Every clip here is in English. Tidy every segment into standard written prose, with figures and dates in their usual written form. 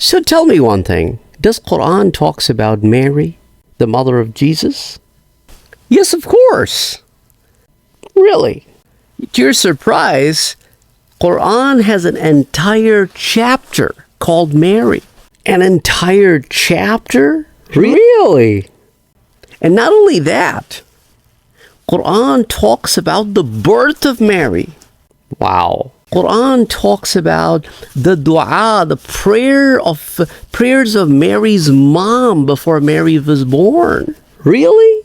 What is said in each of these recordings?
So tell me one thing. Does Quran talks about Mary, the mother of Jesus? Yes, of course. Really? To your surprise, Quran has an entire chapter called Mary. An entire chapter? Really? And not only that, Quran talks about the birth of Mary. Wow. Quran talks about the dua, the prayers of Mary's mom before Mary was born. Really?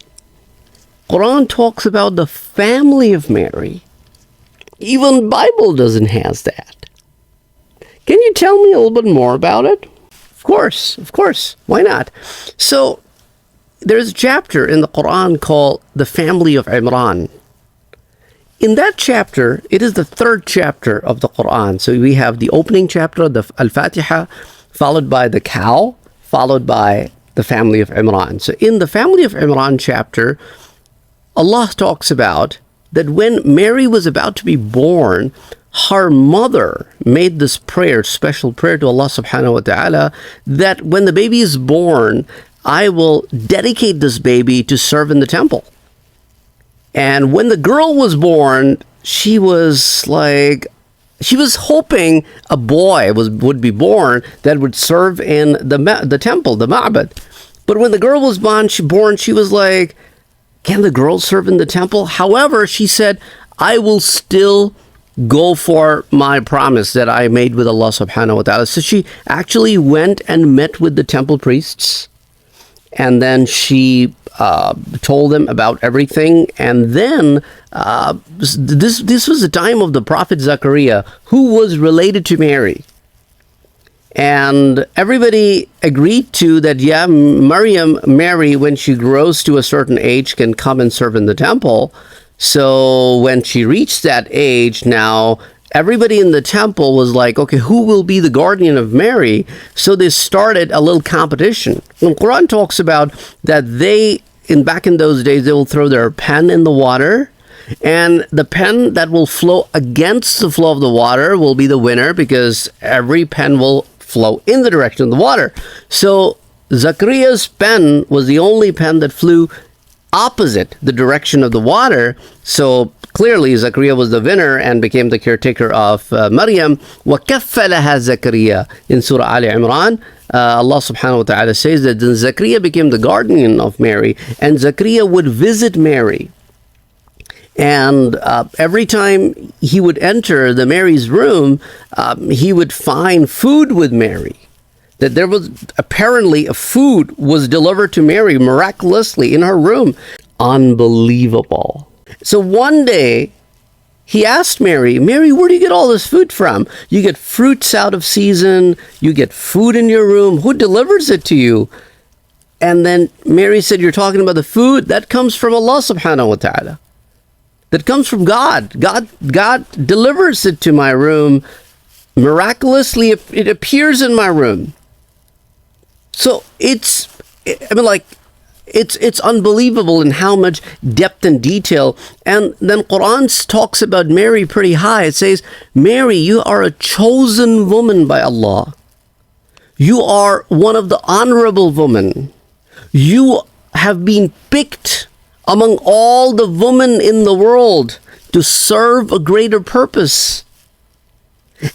Quran talks about the family of Mary. Even Bible doesn't have that. Can you tell me a little bit more about it? Of course. Why not? So, there's a chapter in the Quran called the family of Imran. In that chapter, it is the third chapter of the Quran. So we have the opening chapter, the Al-Fatiha, followed by the cow, followed by the family of Imran. So in the family of Imran chapter, Allah talks about that when Mary was about to be born, her mother made this prayer, special prayer to Allah subhanahu wa ta'ala, that when the baby is born, I will dedicate this baby to serve in the temple. And when the girl was born, she was hoping a boy would be born that would serve in the temple, the ma'bad. But when the girl was born, she was like, can the girl serve in the temple? However, she said, I will still go for my promise that I made with Allah subhanahu wa ta'ala. So she actually went and met with the temple priests. And then she told them about everything. And then this was the time of the prophet Zakaria, who was related to Mary. And everybody agreed to that, yeah, Mary, when she grows to a certain age, can come and serve in the temple. So when she reached that age, now everybody in the temple was like, okay, who will be the guardian of Mary? So they started a little competition. And Quran talks about that back in those days, they will throw their pen in the water, and the pen that will flow against the flow of the water will be the winner, because every pen will flow in the direction of the water. So Zakaria's pen was the only pen that flew opposite the direction of the water. So clearly Zakaria was the winner and became the caretaker of Maryam. وَكَفَّلَهَا Zakaria in Surah Ali Imran. Allah subhanahu wa ta'ala says that then Zakaria became the guardian of Mary, and Zakaria would visit Mary. And every time he would enter the Mary's room, he would find food with Mary. That there was apparently a food was delivered to Mary miraculously in her room. Unbelievable. So one day, he asked Mary, where do you get all this food from? You get fruits out of season, you get food in your room. Who delivers it to you? And then Mary said, you're talking about the food? That comes from Allah subhanahu wa ta'ala. That comes from God. God delivers it to my room. Miraculously, it appears in my room. So it's unbelievable in how much depth and detail. And then Quran talks about Mary pretty high. It says, Mary, you are a chosen woman by Allah. You are one of the honorable women. You have been picked among all the women in the world to serve a greater purpose.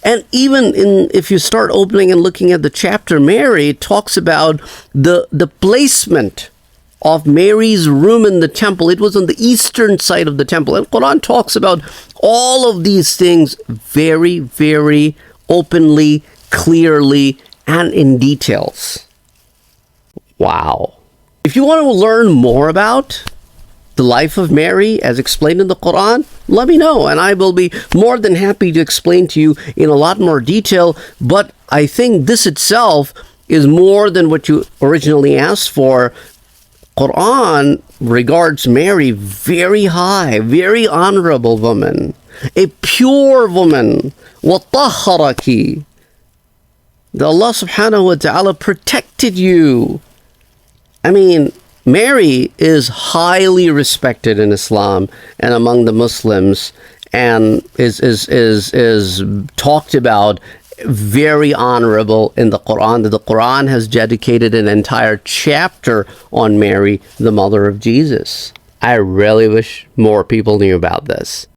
And even if you start opening and looking at the chapter Mary, it talks about the placement of Mary's room in the temple. It was on the eastern side of the temple. And Quran talks about all of these things very, very openly, clearly, and in details. Wow. If you want to learn more about the life of Mary as explained in the Quran, let me know, and I will be more than happy to explain to you in a lot more detail. But I think this itself is more than what you originally asked for. Quran regards Mary very high, very honorable woman, a pure woman. وَطَهَّرَكِ. that Allah subhanahu wa ta'ala protected you. I mean, Mary is highly respected in Islam and among the Muslims, and is talked about very honorable in the Quran. The Quran has dedicated an entire chapter on Mary, the mother of Jesus. I really wish more people knew about this.